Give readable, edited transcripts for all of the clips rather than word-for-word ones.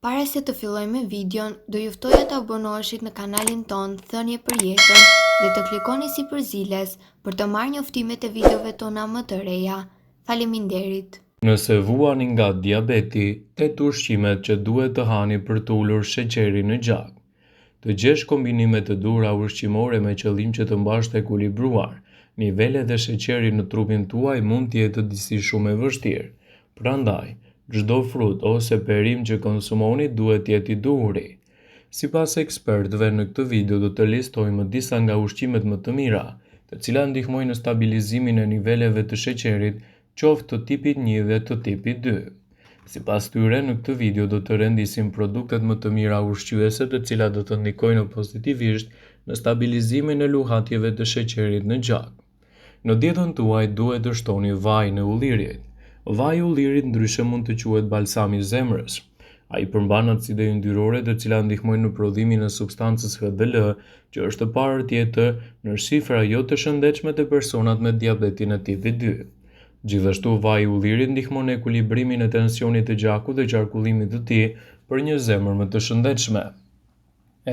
Para se të fillojmë me videon, do ju ftoja të abonoheshit në kanalin ton Thënie për Jetën dhe të klikoni si përziles për të marrë njoftimet e videove tona më të reja. Faleminderit. Nëse vuani nga diabeti, et ushqimet që duhet të hani për të ulur sheqerin në gjak. Të gjesh kombinime të duhura ushqimore me qëllim që të mbash të ekuilibruar nivelet e sheqerit në trupin tuaj mund të jetë disi shumë e vështirë. Prandaj, çdo frut ose perim që konsumoni duhet të jetë i duhuri. Sipas ekspertëve, në këtë video do të listojmë disa nga ushqimet më të mira, të cilat ndihmojnë në stabilizimin e niveleve të sheqerit, qoftë të tipit 1 dhe të tipit 2. Sipas tyre, në këtë video do të rendisim produktet më të mira ushqyese të cilat do të ndikojnë pozitivisht në stabilizimin e luhatjeve të sheqerit në gjak. Në dietën tuaj duhet të shtoni vaj në ullirit. Vaji i ullirit ndryshe mund të quhet balsami i zemrës. Ai përmban acide yndyrore të cilat ndihmojnë në prodhimin e substancës HDL, që është e parë tjetër në shifra jo të shëndetshme të personat me diabetin e tipit 2. Gjithashtu, vaji i ullirit ndihmon në ekuilibrimin e tensionit të gjakut dhe qarkullimit të tij për një zemër më të shëndetshme.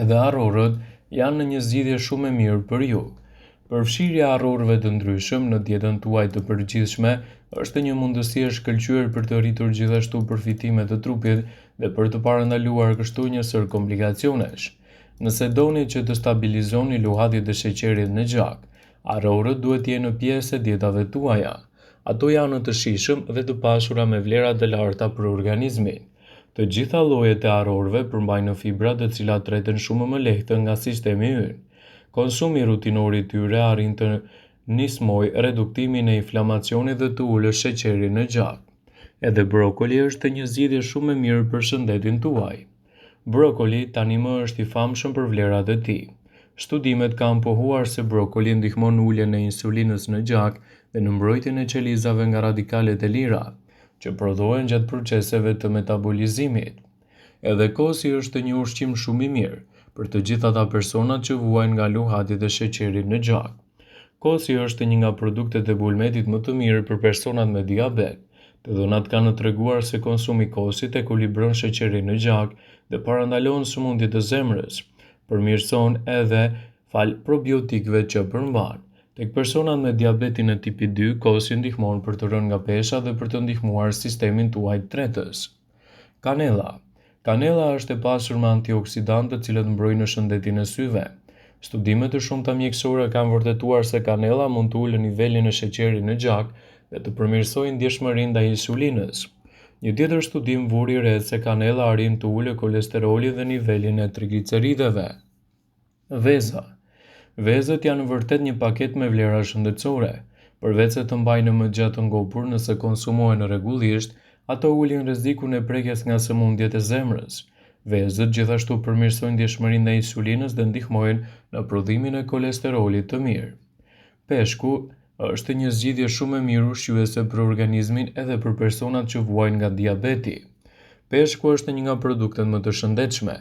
Edhe arrorët janë në një zgjidhje shumë e mirë për ju. Përfshirja e arrorëve të ndryshëm në dietën tuaj të përgjithshme është një mundësi e shkëlqyer për të rritur gjithashtu përfitime të trupit dhe për të parandaluar kështu një sër komplikacionesh. Nëse doni që të stabilizoni luhatjet e sheqerit në gjak, arrorët duhet të jenë pjesë e dietave tuaja. Ato janë të shijshëm dhe të pasura me vlera të larta për organizmin. Të gjitha llojet e arrorëve përmbajnë fibra të cilat treten shumë më lehtë nga sistemi ynë. Konsumi rutinor i tyre arrin të nismojë reduktimin e inflamacionit dhe të ulë sheqerin në gjak. Edhe brokoli është një zgjidhje shumë e mirë për shëndetin tuaj. Brokoli tani më është i famshëm për vlerat e tij. Studimet kanë pohuar se brokoli ndihmon në uljen e insulinës në gjak dhe në mbrojtjen e qelizave nga radikalet e lira, që prodhohen gjatë proceseve të metabolizimit. Edhe kosi është një ushqim shumë i mirë për të gjithë ata personat që vuajnë nga luhatjet e sheqerit në gjak. Kosi është një nga produktet e bulmetit më të mirë për personat me diabet. Të dhënat kanë treguar se konsumi i kosit ekuilibron sheqerin në gjak dhe parandalon sëmundjet e zemrës. Përmirëson edhe fal probiotikëve që përmban. Tek personat me diabetin e tipit 2, kosi ndihmon për të rënë nga pesha dhe për të ndihmuar sistemin tuaj tretës. Kanella. Kanella është e pasur me antioksidantë të cilët mbrojnë shëndetin e syve. Studime të shumta mjekësore kanë vërtetuar se kanella mund të ulë nivelin e sheqerit në gjak dhe të përmirësojë ndjeshmërinë ndaj insulinës. Një tjetër studim vuri re se kanella arrin të ulë kolesterolin dhe nivelin e trigliceridëve. Veza. Vezët janë vërtet një paketë me vlera shëndetësore. Përveç se të mbajnë më gjatë të ngopur nëse konsumohen rregullisht, ato ulin rrezikun e prekjes nga sëmundjet e zemrës. Vezët gjithashtu përmirësojnë ndjeshmërinë ndaj insulinës dhe ndihmojnë në prodhimin e kolesterolit të mirë. Peshku është një zgjidhje shumë e mirë ushqyese për organizmin edhe për personat që vuajnë nga diabeti. Peshku është një nga produktet më të shëndetshme.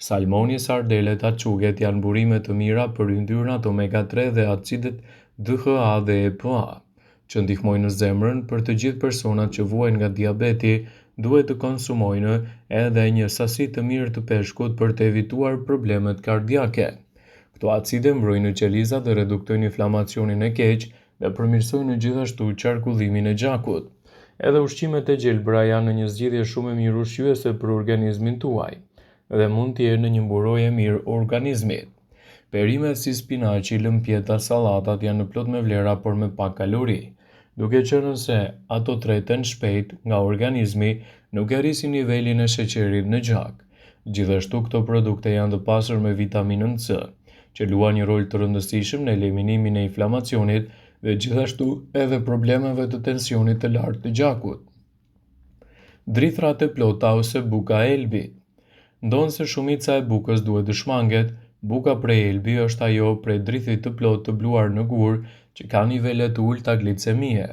Salmoni, sardelet, açuget janë burime të mira për yndyrnat omega-3 dhe acidet DHA dhe EPA, që ndihmojnë në zemrën. Për të gjithë personat që vuajnë nga diabeti, duhet të konsumojnë edhe një sasi të mirë të peshkut për të evituar problemet kardiake. Këto acide mbrojnë qelizat dhe reduktojnë inflamacionin e keq dhe përmirësojnë gjithashtu qarkullimin e gjakut. Edhe ushqimet e gjelbra janë një zgjidhje shumë e mirë ushqyese për organizmin tuaj dhe mund të jenë një mburojë e mirë organizmit. Perimet si spinaqi, lëmpjeta, sallatat janë plot me vlera por me pak kalori. Duke qenë se ato treten shpejt nga organizmi, nuk e rrisin nivelin e sheqerit në gjak. Gjithashtu këto produkte janë të pasur me vitaminën C, që luan një rol të rëndësishëm në eliminimin e inflamacionit dhe gjithashtu edhe problemeve të tensionit të lartë të gjakut. Drithrat e plota ose buka e elbit. Ndonë se shumica e bukës duhet të shmanget, buka prej elbi është ajo prej drithit të plot të bluar në gur që ka nivele të ulta glicemie.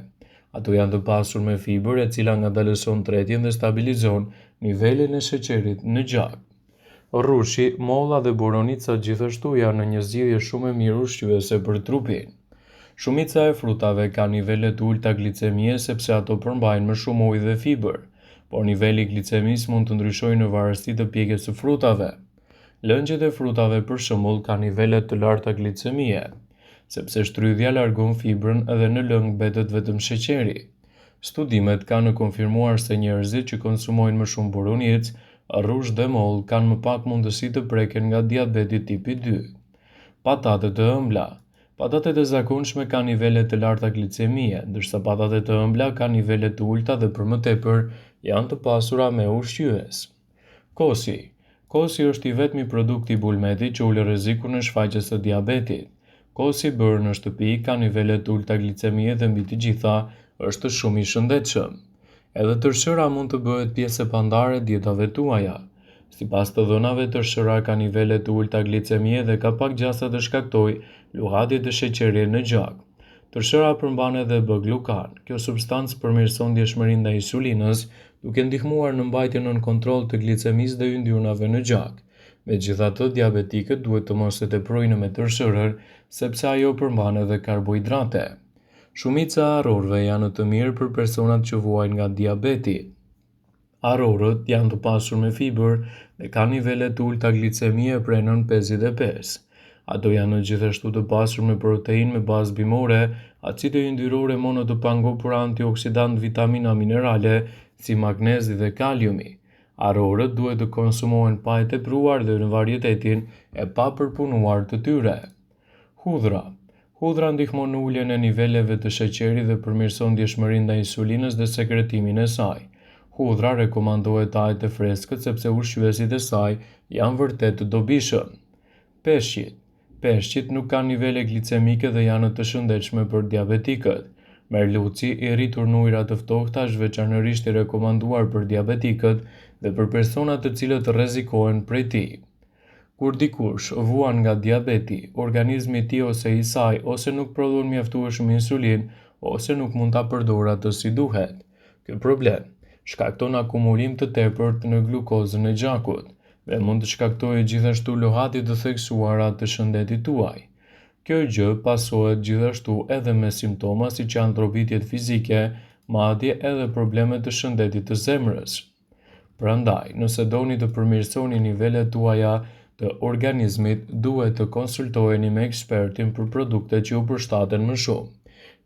Ato janë të pasur me fibër e cila ngadalëson tretjen dhe stabilizon nivelin e sheqerit në gjak. Rrushi, molla dhe boronica gjithashtu janë një zgjidhje shumë e mirë ushqyese për trupin. Shumica e frutave ka nivele të ulta glicemie sepse ato përmbajnë më shumë ujë dhe fibër. por niveli i glicemisë mund të ndryshojë në varësi të pjekjes së frutave. Lëngjet e frutave për shembull kanë nivele të larta glicemie, sepse shtrydhja largon fibrën edhe në lëng mbetet vetëm sheqeri. Studimet kanë konfirmuar se njerëzit që konsumojnë më shumë boronic, rrush dhe moll kanë më pak mundësi të preken nga diabeti tipi 2. Patatet e ëmbla. Patatet e zakonshme kanë nivele të larta glicemie, ndërsa patatet e ëmbla kanë nivele të ulta dhe për më tepër janë të pasura me ushqyes. Kosi. Kosi është i vetmi produkt i bulmetit që ulë rrezikun e shfaqjes së diabetit. Kosi bërë në shtëpi ka nivele të ulta glicemie dhe mbi të gjitha është shumë i shëndetshëm. Edhe tërshëra mund të bëhet pjesë e pandare dietave tuaja. Sipas të dhënave, tërshëra ka nivele të ulta glicemie dhe ka pak gjasa të shkaktojë luhatje të sheqerit në gjak. Tërshëra përmban edhe B-glukan. Kjo substancë përmirëson ndjeshmërinë ndaj insulinës, duke ndihmuar në mbajtjen nën kontroll të glicemisë dhe yndyrnave në gjak. Megjithatë, diabetikët duhet të mos e teprojnë me tërshërën, sepse ajo përmban edhe karbohidrate. Shumica e arrorëve janë të mirë për personat që vuajnë nga diabeti. Arrorët janë të pasur me fibër dhe kanë nivele të ulta glicemie prej nën 55. Ato janë gjithashtu të pasur me proteinë me bazë bimore, acide yndyrore mono të pangopur, antioksidant, vitamina minerale si magnezi dhe kaliumi. Arrorët duhet të konsumohen pa e tepruar dhe në varietetin e papërpunuar të tyre. Hudhra. Hudhra ndihmon në uljen e niveleve të sheqerit dhe përmirëson ndjeshmërinë ndaj insulinës dhe sekretimin e saj. Hudhra rekomandohet ajet e freskët sepse ushqyesit e saj janë vërtet të dobishëm. Peshqit. Peshqit nuk kanë nivele glicemike dhe janë të shëndetshme për diabetikët. Merluci i rritur në ujëra të ftohta është veçanërisht i rekomanduar për diabetikët dhe për personat të cilët rrezikohen prej tij. Kur dikush vuan nga diabeti, organizmi i tij ose i saj ose nuk prodhon mjaftueshëm insulinë ose nuk mund ta përdorë atë si duhet. Ky problem shkakton akumulim të tepërt në glukozën e gjakut dhe mund të shkaktojë gjithashtu lohatje të theksuara të shëndetit tuaj. Kjo gjë pasohet gjithashtu edhe me simptoma siç janë trodhitjet fizike, madje edhe probleme të shëndetit të zemrës. Prandaj, nëse doni të përmirësoni nivelet tuaja të organizmit, duhet të konsultoheni me ekspertin për produktet që u përshtaten më shumë.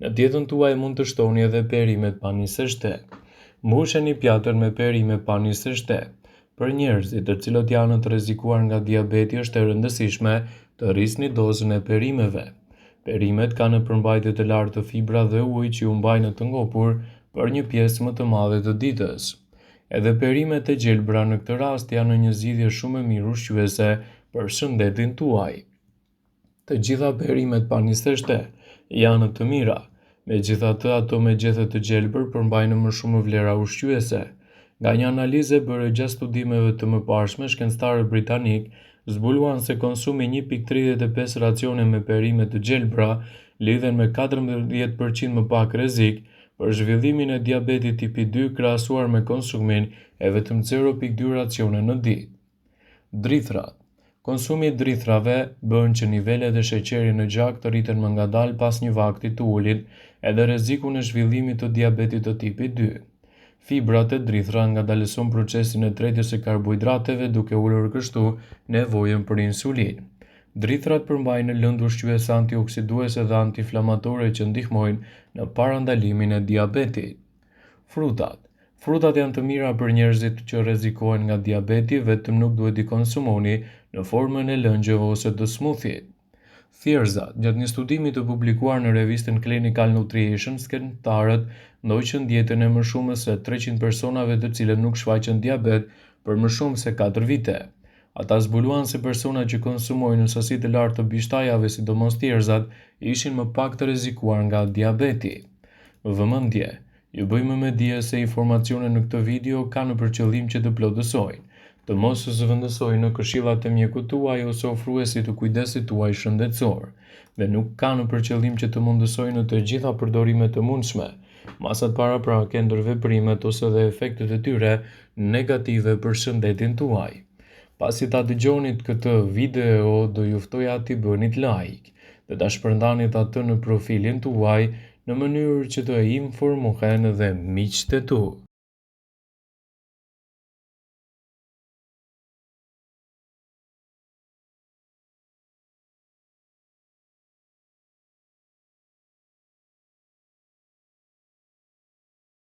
Në dietën tuaj mund të shtoni edhe perimet pa nisë shtek. Mbusheni pjatën me perime pa nisë shtek. Për njerëzit të cilët janë të rrezikuar nga diabeti është e rëndësishme të rrisni dozën e perimeve. Perimet kanë në përmbajtje të lartë të fibra dhe ujë që ju mbajnë të ngopur për një pjesë më të madhe të ditës. Edhe perimet e gjelbra në këtë rast janë një zgjidhje shumë e mirë ushqyese për shëndetin tuaj. Të gjitha perimet pa nisë shtek janë të mira, megjithatë ato me gjethe të gjelbër përmbajnë më shumë vlera ushqyese. Nga një analizë e bërë gjatë studimeve të mëparshme, shkencëtarët britanik zbuluan se konsumi 1.35 racione me perime të gjelbra lidhen me 14% më pak rrezik për zhvillimin e diabetit tipi 2 krahasuar me konsumin e vetëm 0.2 racione në ditë. Drithrat. Konsumi i drithrave bën që nivelet e sheqerit në gjak të rriten më ngadalë pas një vakti të ulët edhe rrezikun e zhvillimit të diabetit të tipi 2. Fibrat e drithra ngadalëson procesin e tretjes së karbohidrateve duke ulur kështu nevojën për insulinë. Drithrat përmbajnë lëndë ushqyese antioksiduese dhe antiinflamatore që ndihmojnë në parandalimin e diabetit. Frutat. Frutat janë të mira për njerëzit që rrezikohen nga diabeti, vetëm nuk duhet i konsumoni në formën e lëngjeve ose të smoothie. Thjerrzat. Gjatë një studimi të publikuar në revistën Clinical Nutrition, shkencëtarët ndoqën dietën e më shumë se 300 personave të cilët nuk shfaqën diabet për më shumë se 4 vite. Ata zbuluan se personat që konsumojnë në sasi të lartë të bishtajave, sidomos thjerrzat, ishin më pak të rrezikuar nga diabeti. Vëmendje. Ju bëjmë me dije se informacionet në këtë video kanë për qëllim që të plotësojnë, të mos zëvendësojnë në këshillat e mjekut tuaj ose ofruesit të kujdesit tuaj shëndetësor, dhe nuk kanë për qëllim që të mundësojnë të gjitha përdorimet të mundshme, masat paraprake, ndërveprimet ose dhe efektet e tyre negative për shëndetin tuaj. Pasi ta dëgjonit këtë video, do ju ftoja t'i bënit like dhe ta shpërndanit atë në profilin tuaj në mënyrë që të informohen dhe miqtë e tu.